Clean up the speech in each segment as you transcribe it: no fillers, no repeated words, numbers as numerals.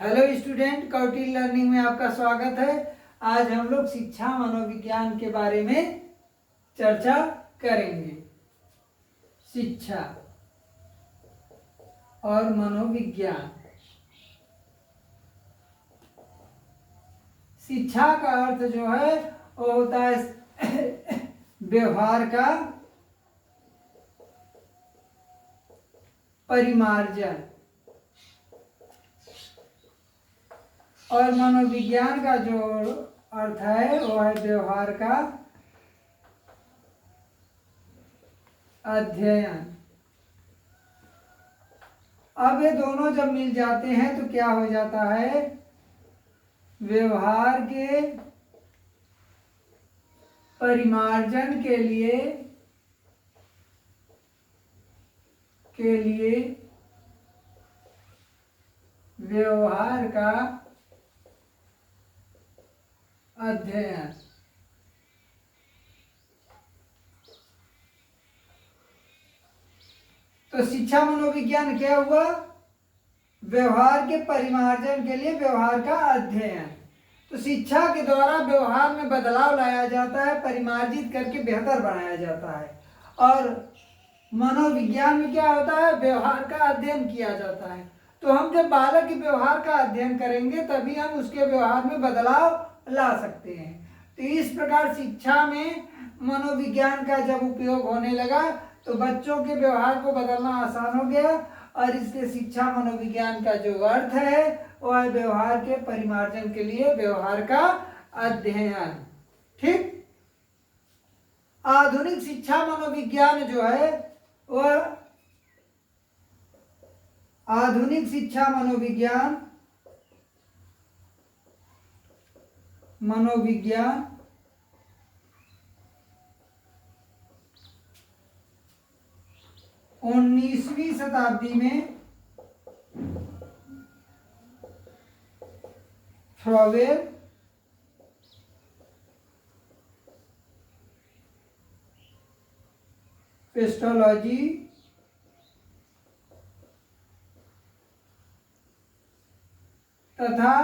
Hello student, Kautilya learning में आपका स्वागत है। आज हम लोग शिक्षा मनोविज्ञान के बारे में चर्चा करेंगे। शिक्षा और मनोविज्ञान। शिक्षा का अर्थ जो है वो होता है व्यवहार का परिमार्जन, और मनोविज्ञान का जो अर्थ है वो है व्यवहार का अध्ययन। अब ये दोनों जब मिल जाते हैं तो क्या हो जाता है? व्यवहार के परिमार्जन के लिए व्यवहार का अध्ययन। तो शिक्षा मनोविज्ञान क्या हुआ? व्यवहार के परिमार्जन के लिए व्यवहार का अध्ययन। तो शिक्षा के द्वारा व्यवहार में बदलाव लाया जाता है, परिमार्जित करके बेहतर बनाया जाता है। और मनोविज्ञान में क्या होता है? व्यवहार का अध्ययन किया जाता है। तो हम जब बालक के व्यवहार का अध्ययन करेंगे तभी हम उसके व्यवहार में बदलाव ला सकते हैं। तो इस प्रकार शिक्षा में मनोविज्ञान का जब उपयोग होने लगा तो बच्चों के व्यवहार को बदलना आसान हो गया, और इसलिए शिक्षा मनोविज्ञान का जो अर्थ है वह है व्यवहार के परिमार्जन के लिए व्यवहार का अध्ययन। ठीक। आधुनिक शिक्षा मनोविज्ञान जो है वह आधुनिक शिक्षा मनोविज्ञान 19वीं शताब्दी में फ्रॉवेल, पेस्टोलॉजी तथा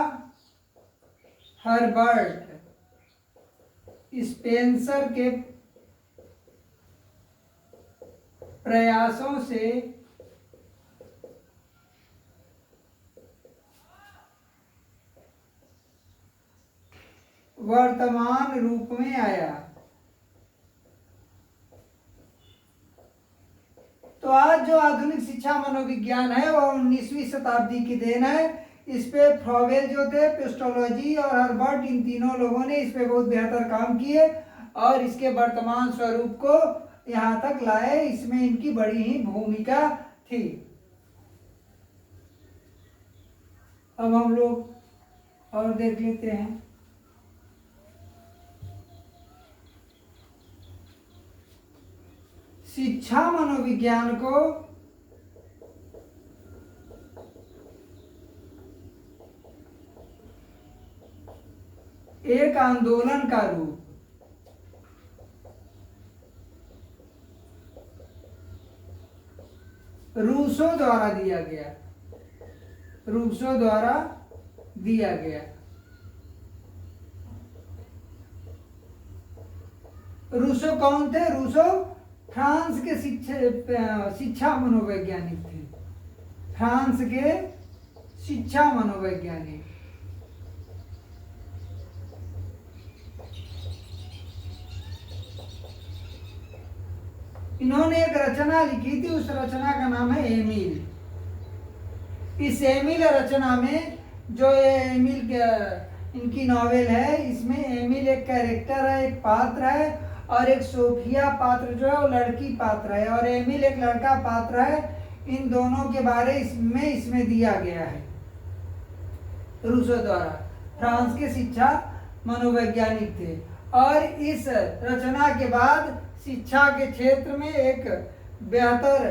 हर्बर्ट स्पेंसर के प्रयासों से वर्तमान रूप में आया। तो आज जो आधुनिक शिक्षा मनोविज्ञान है वह 19वीं शताब्दी की देन है। इस पे फ्रॉवेल जो थे, पेस्टोलॉजी और हर्बर्ट, इन तीनों लोगों ने इस पे बहुत बेहतर काम किए और इसके वर्तमान स्वरूप को यहाँ तक लाए। इसमें इनकी बड़ी ही भूमिका थी। अब हम लोग और देख लेते हैं। शिक्षा मनोविज्ञान को एक आंदोलन का रूप रूसो द्वारा दिया गया। रूसो द्वारा दिया गया। रूसो कौन थे? रूसो फ्रांस के शिक्षा मनोवैज्ञानिक थे। फ्रांस के शिक्षा मनोवैज्ञानिक। इन्होंने एक रचना लिखी थी, उस रचना का नाम है एमिल। इस एमिल रचना में जो ये एमिल इनकी नॉवेल है, इसमें एमिल एक कैरेक्टर है, एक पात्र है, और एक सोफिया पात्र जो है वो लड़की पात्र है, और एमिल एक लड़का पात्र है। इन दोनों के बारे इसमें दिया गया है रूसो द्वारा। फ्रांस के शिक्षा मनोवैज्ञानिक थे, और इस रचना के बाद शिक्षा के क्षेत्र में एक बेहतर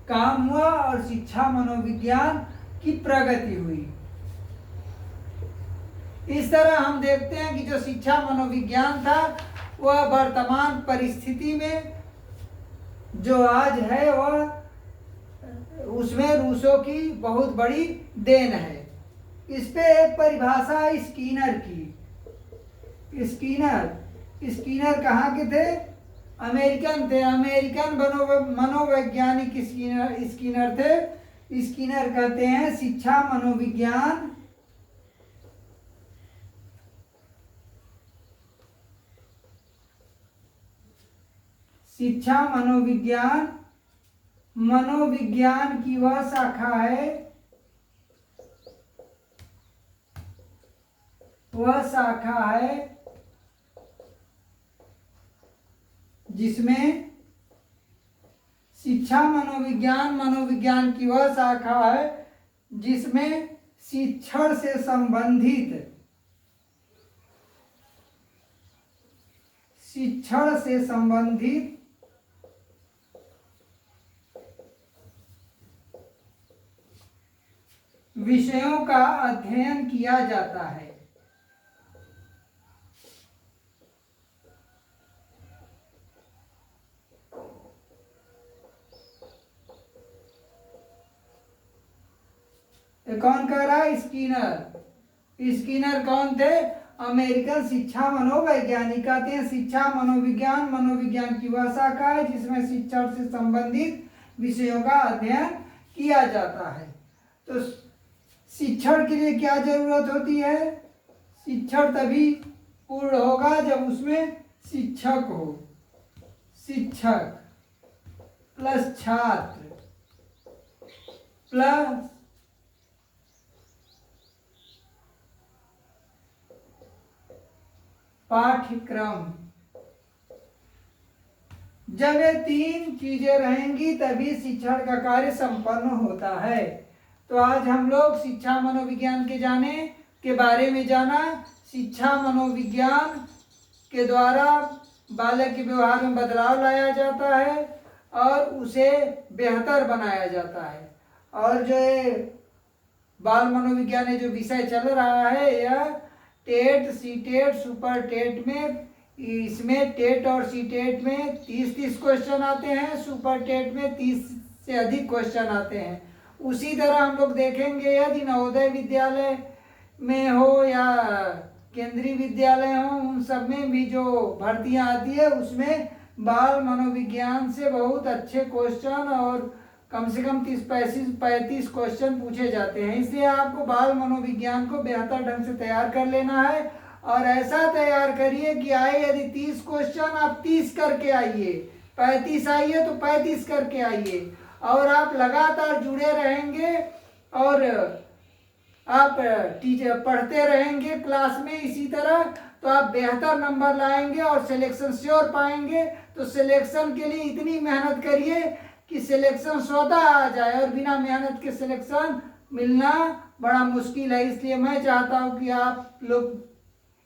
काम हुआ और शिक्षा मनोविज्ञान की प्रगति हुई। इस तरह हम देखते हैं कि जो शिक्षा मनोविज्ञान था वह वर्तमान परिस्थिति में जो आज है वह उसमें रूसो की बहुत बड़ी देन है। इस पे एक परिभाषा है स्किनर की। स्किनर कहाँ के थे? अमेरिकन थे। अमेरिकन मनोवैज्ञानिक स्किनर थे। स्किनर कहते हैं शिक्षा मनोविज्ञान मनोविज्ञान की वह शाखा है, जिसमें शिक्षा मनोविज्ञान की वह शाखा है जिसमें शिक्षण से संबंधित विषयों का अध्ययन किया जाता है। ये कौन कह रहा है? स्किनर कौन थे? अमेरिकन शिक्षा मनोवैज्ञानिक कहते हैं शिक्षा मनोविज्ञान की वह शाखा है जिसमें शिक्षण से संबंधित विषयों का अध्ययन किया जाता है। तो शिक्षण के लिए क्या जरूरत होती है? शिक्षण तभी पूर्ण होगा जब उसमें शिक्षक हो। शिक्षक प्लस छात्र प्लस पाठ्यक्रम, जब ये तीन चीजें रहेंगी तभी शिक्षण का कार्य संपन्न होता है। तो आज हम लोग शिक्षा मनोविज्ञान के बारे में जाना। शिक्षा मनोविज्ञान के द्वारा बालक के व्यवहार में बदलाव लाया जाता है और उसे बेहतर बनाया जाता है। और जो ये बाल मनोविज्ञान जो विषय चल रहा है यह टेट, सीटेट, सुपर टेट में, इसमें टेट और सीटेट में 30-30 क्वेश्चन आते हैं, सुपर टेट में 30 से अधिक क्वेश्चन आते हैं। उसी तरह हम लोग देखेंगे यदि नवोदय विद्यालय में हो या केंद्रीय विद्यालय हो, उन सब में भी जो भर्तियां आती है उसमें बाल मनोविज्ञान से बहुत अच्छे क्वेश्चन और कम से कम 30-35 क्वेश्चन पूछे जाते हैं। इसलिए आपको बाल मनोविज्ञान को बेहतर ढंग से तैयार कर लेना है और ऐसा तैयार करिए कि आए यदि 30 क्वेश्चन आप 30 करके आइए, 35 आइए तो 35 करके आइए। और आप लगातार जुड़े रहेंगे और आप टीचर पढ़ते रहेंगे क्लास में इसी तरह, तो आप बेहतर नंबर लाएंगे और सिलेक्शन श्योर पाएंगे। तो सिलेक्शन के लिए इतनी मेहनत करिए कि सिलेक्शन स्वतः आ जाए, और बिना मेहनत के सिलेक्शन मिलना बड़ा मुश्किल है। इसलिए मैं चाहता हूं कि आप लोग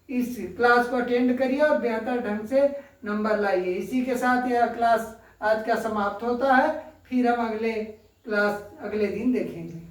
इस क्लास को अटेंड करिए और बेहतर ढंग से नंबर लाइए। इसी के साथ यह क्लास आज का समाप्त होता है। फिर हम अगले क्लास अगले दिन देखेंगे।